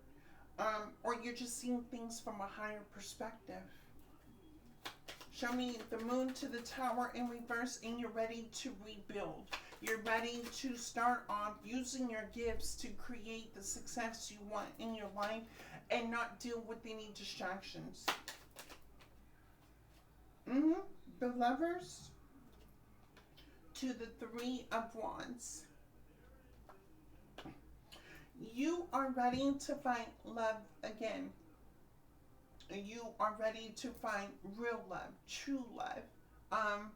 Or you're just seeing things from a higher perspective. Show me the moon to the tower in reverse, and you're ready to rebuild. You're ready to start off using your gifts to create the success you want in your life and not deal with any distractions. The lovers to the three of wands. You are ready to find love again. You are ready to find real love, true love. Um,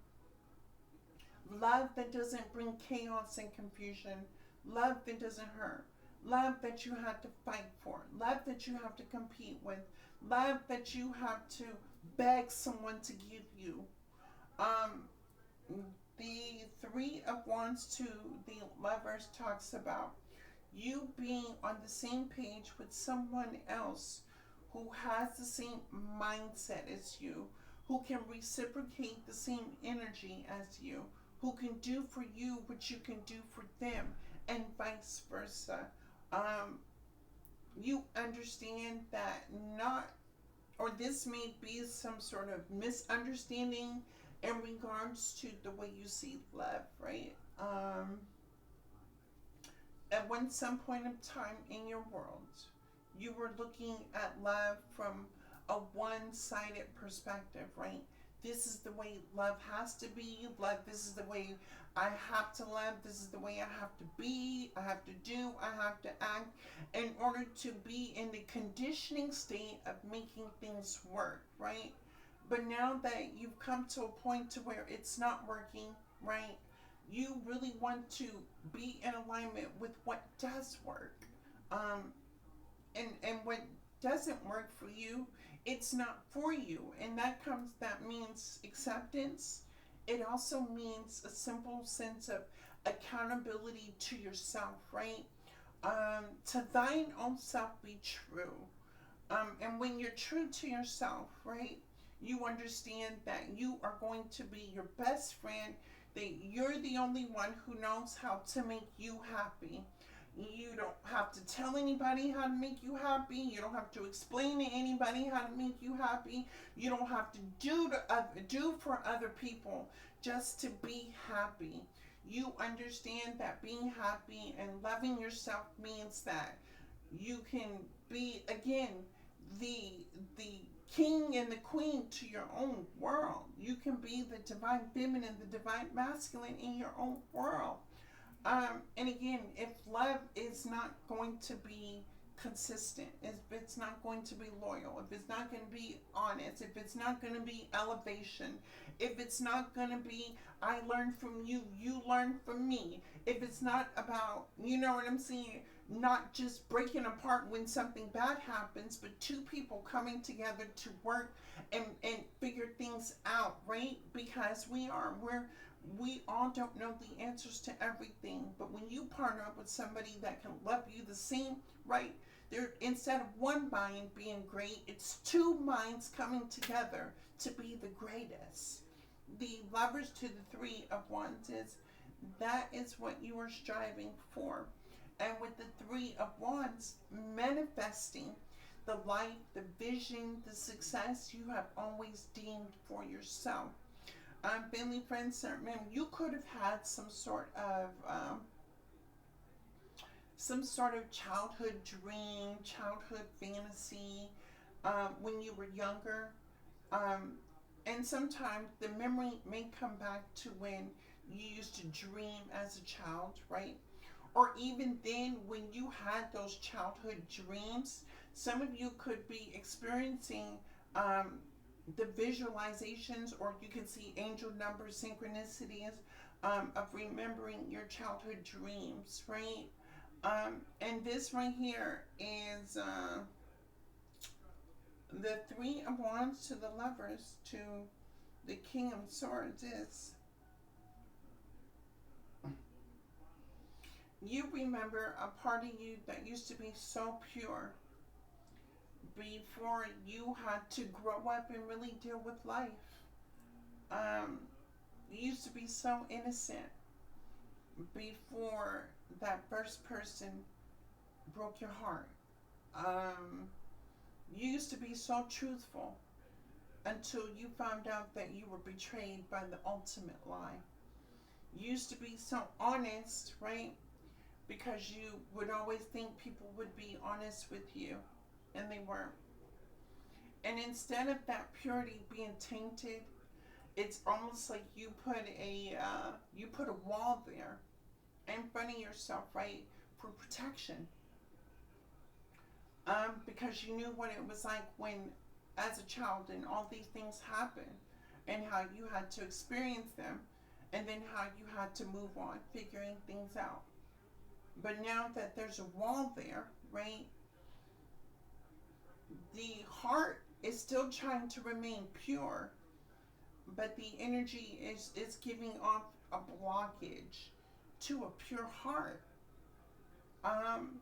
Love that doesn't bring chaos and confusion. Love that doesn't hurt. Love that you have to fight for. Love that you have to compete with. Love that you have to beg someone to give you. Um, the Three of Wands to the Lovers talks about you being on the same page with someone else who has the same mindset as you, who can reciprocate the same energy as you, who can do for you what you can do for them, and vice versa. Um, you understand that not, or this may be some sort of misunderstanding in regards to the way you see love, right? At some point in time in your world, you were looking at love from a one-sided perspective, right? This is the way love has to be. Love, this is the way I have to love. This is the way I have to be. I have to do. I have to act in order to be in the conditioning state of making things work, right? But now that you've come to a point to where it's not working, right? You really want to be in alignment with what does work. Um, and what doesn't work for you, it's not for you. And that means acceptance. It also means a simple sense of accountability to yourself, right? To thine own self be true. And when you're true to yourself, right, you understand that you are going to be your best friend, that you're the only one who knows how to make you happy. You don't have to tell anybody how to make you happy. You don't have to explain to anybody how to make you happy. You don't have to do for other people just to be happy. You understand that being happy and loving yourself means that you can be again the king and the queen to your own world. You can be the divine feminine, the divine masculine in your own world. And again, if love is not going to be consistent, if it's not going to be loyal, if it's not going to be honest, if it's not going to be elevation, if it's not going to be I learn from you, you learn from me, if it's not about, you know what I'm saying, not just breaking apart when something bad happens, but two people coming together to work and figure things out, right? Because we all don't know the answers to everything, but when you partner up with somebody that can love you the same, right? There, instead of one mind being great, it's two minds coming together to be the greatest. The Lovers to the Three of Wands is that is what you are striving for. And with the Three of Wands, manifesting the life, the vision, the success you have always deemed for yourself. Family, friends, remember, you could have had some sort of childhood dream, childhood fantasy when you were younger. Um, and sometimes the memory may come back to when you used to dream as a child, right? Or even then when you had those childhood dreams, some of you could be experiencing the visualizations, or you can see angel numbers, synchronicities of remembering your childhood dreams, right? And this right here is the Three of Wands to the Lovers to the King of Swords is you remember a part of you that used to be so pure before you had to grow up and really deal with life. Um, you used to be so innocent before that first person broke your heart. Um, you used to be so truthful until you found out that you were betrayed by the ultimate lie. You used to be so honest, right? Because you would always think people would be honest with you, and they weren't. And instead of that purity being tainted, it's almost like you put a wall there in front of yourself, right, for protection. Because you knew what it was like when, as a child, and all these things happened, and how you had to experience them, and then how you had to move on, figuring things out. But now that there's a wall there, right, the heart is still trying to remain pure, but the energy is giving off a blockage to a pure heart. Um,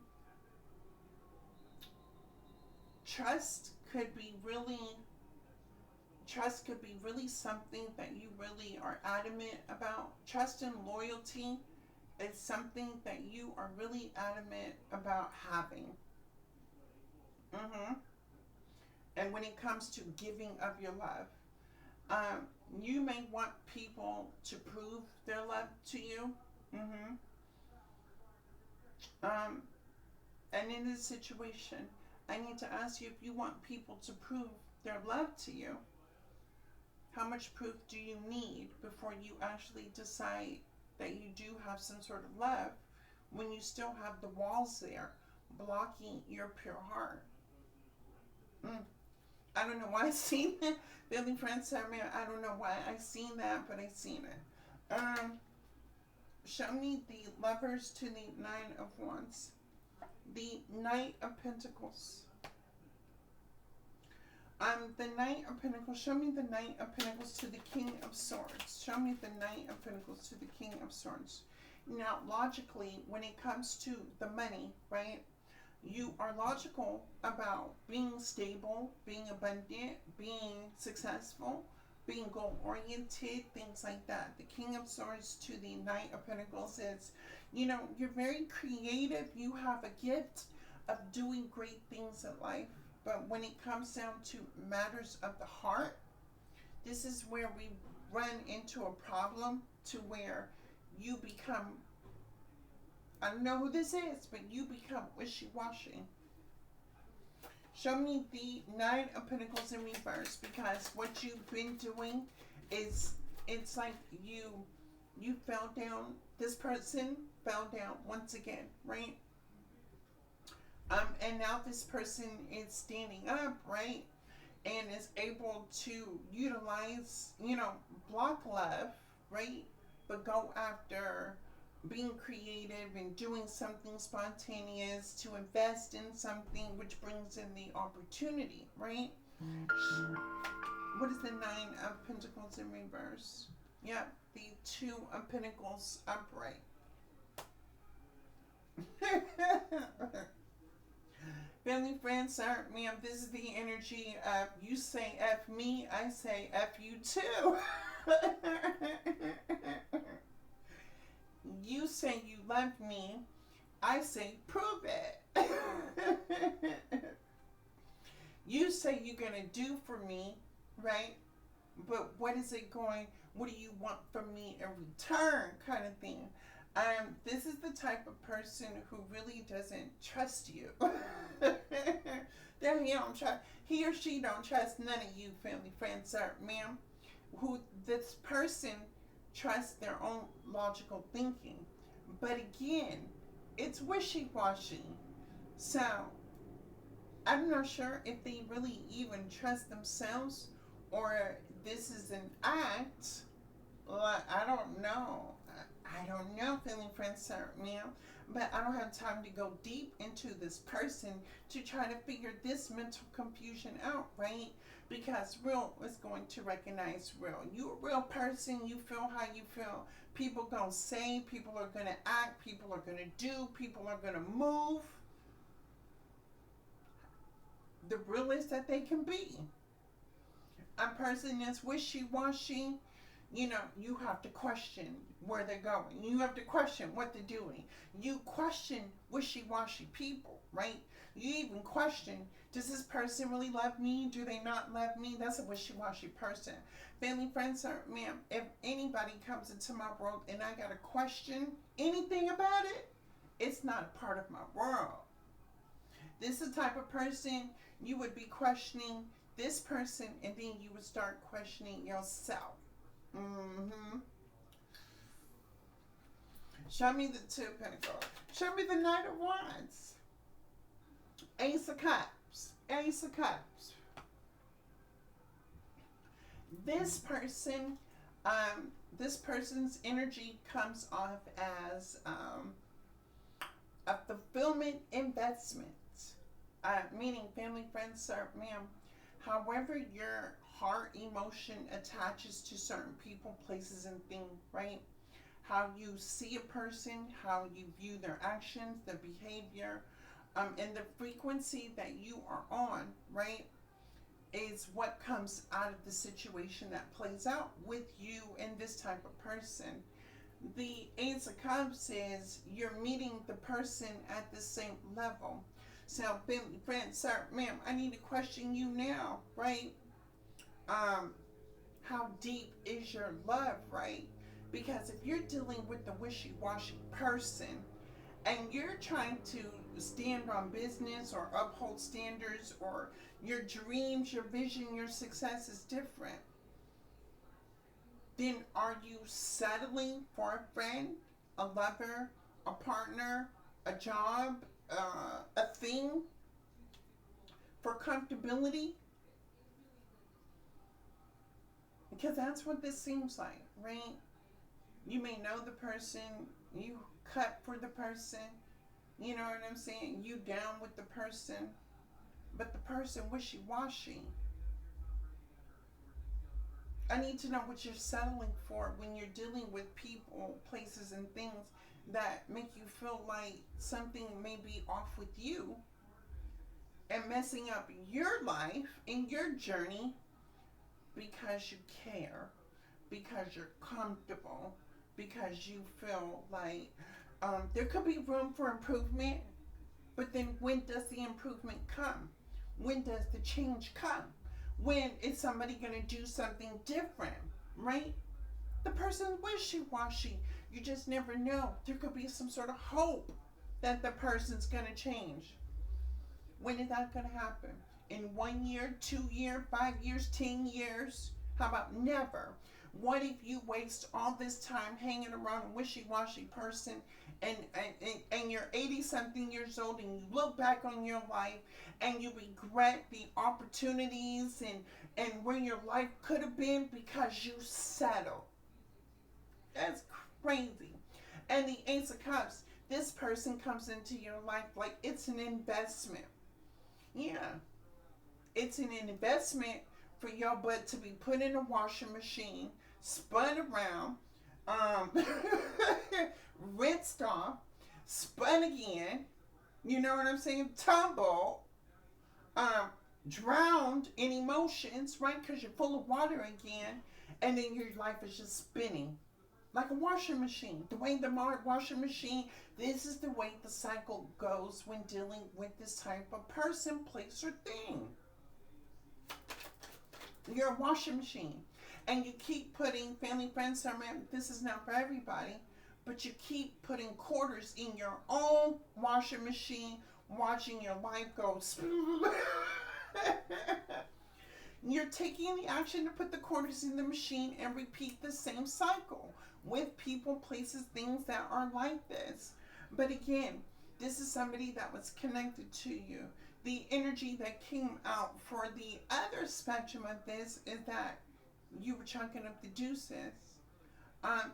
trust could be really trust could be really something that you really are adamant about. Trust and loyalty is something that you are really adamant about having. Mm-hmm. And when it comes to giving of your love, um, you may want people to prove their love to you. Mm-hmm. Um, and in this situation, I need to ask you, if you want people to prove their love to you, how much proof do you need before you actually decide that you do have some sort of love, when you still have the walls there blocking your pure heart? Mm. I don't know why I seen that. Billy Friends, I don't know why I seen that, but I seen it. Show me the Lovers to the Nine of Wands. The Knight of Pentacles. The Knight of Pentacles. Show me the Knight of Pentacles to the King of Swords. Show me the Knight of Pentacles to the King of Swords. Now, logically, when it comes to the money, right, you are logical about being stable, being abundant, being successful, being goal-oriented, things like that. The King of Swords to the Knight of Pentacles is, you're very creative. You have a gift of doing great things in life. But when it comes down to matters of the heart, this is where we run into a problem, to where you become, I don't know who this is, but you become wishy-washy. Show me the Nine of Pentacles in reverse, because what you've been doing is, it's like you fell down. This person fell down once again, right? And now this person is standing up, right? And is able to utilize, block love, right? But go after being creative and doing something spontaneous, to invest in something which brings in the opportunity, right? What is the Nine of Pentacles in reverse? Yep, the Two of Pentacles upright. Family, friends, sir, ma'am, this is the energy of you say F me, I say F you too. You say you love me, I say prove it. You say you're going to do for me, right? But what do you want from me in return, kind of thing. This is the type of person who really doesn't trust you. He or she don't trust none of you, family, friends, sir, ma'am. Who this person trusts their own logical thinking. But again, it's wishy-washy. So, I'm not sure if they really even trust themselves, or this is an act. I don't know. I don't know, feeling friends, sir, ma'am. but I don't have time to go deep into this person to try to figure this mental confusion out, right? Because real is going to recognize real. You a real person, you feel how you feel. People gonna say, people are gonna act, people are gonna do, people are gonna move. The realest that they can be. A person that's wishy-washy, you have to question where they're going. You have to question what they're doing. You question wishy-washy people, right? You even question, does this person really love me? Do they not love me? That's a wishy-washy person. Family, friends, or ma'am, if anybody comes into my world and I got to question anything about it, it's not a part of my world. This is the type of person you would be questioning this person, and then you would start questioning yourself. Mm-hmm. Show me the two of Pentacles. Show me the Knight of Wands. Ace of Cups. Ace of Cups. This person, this person's energy comes off as a fulfillment investment. Meaning, family, friends, sir, ma'am, however your heart emotion attaches to certain people, places, and things, right? How you see a person, how you view their actions, their behavior, and the frequency that you are on, right, is what comes out of the situation that plays out with you and this type of person. The Ace of Cups is you're meeting the person at the same level. So, friend, sir, ma'am, I need to question you now, right? How deep is your love, right? Because if you're dealing with the wishy-washy person and you're trying to stand on business or uphold standards, or your dreams, your vision, your success is different, then are you settling for a friend, a lover, a partner, a job, a thing for comfortability? Because that's what this seems like, right? You may know the person, you cut for the person, you know what I'm saying? You down with the person, but the person wishy-washy. I need to know what you're settling for when you're dealing with people, places, and things that make you feel like something may be off with you and messing up your life and your journey because you care, because you're comfortable, because you feel like there could be room for improvement, but then when does the improvement come? When does the change come? When is somebody going to do something different, right? The person's wishy-washy. You just never know. There could be some sort of hope that the person's going to change. When is that going to happen? In 1 year, 2 year, 5 years, 10 years? How about never? What if you waste all this time hanging around a wishy-washy person, and you're 80 something years old and you look back on your life and you regret the opportunities and where your life could have been because you settled? That's crazy. And the Ace of Cups, this person comes into your life like it's an investment. Yeah, it's an investment for your butt to be put in a washing machine, spun around, um, rinsed off, spun again. You know what I'm saying? Tumbled, um, drowned in emotions, right? Because you're full of water again, and then your life is just spinning like a washing machine. The way the washing machine, this is the way the cycle goes when dealing with this type of person, place, or thing. You're a washing machine. And you keep putting, family, friends, this is not for everybody, but you keep putting quarters in your own washing machine, watching your life go. You're taking the action to put the quarters in the machine and repeat the same cycle with people, places, things that are like this. But again, this is somebody that was connected to you. The energy that came out for the other spectrum of this is that you were chunking up the deuces.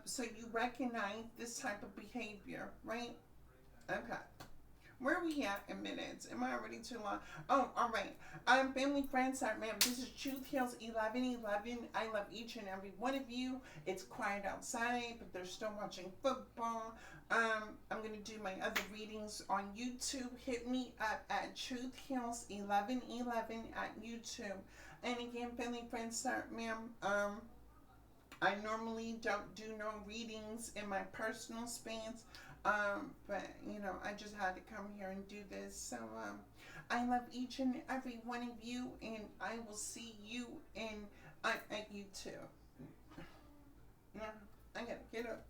So you recognize this type of behavior, right? Okay. Where are we at in minutes? Am I already too long? Oh, all right. Family, friends, sorry, ma'am. This is Truth Heals 1111. I love each and every one of you. It's quiet outside, but they're still watching football. I'm going to do my other readings on YouTube. Hit me up at Truth Heals 1111 at YouTube. And again, family, friends, sorry, ma'am. I normally don't do no readings in my personal space, but I just had to come here and do this. So I love each and every one of you, and I will see you in at YouTube. Now I gotta get up.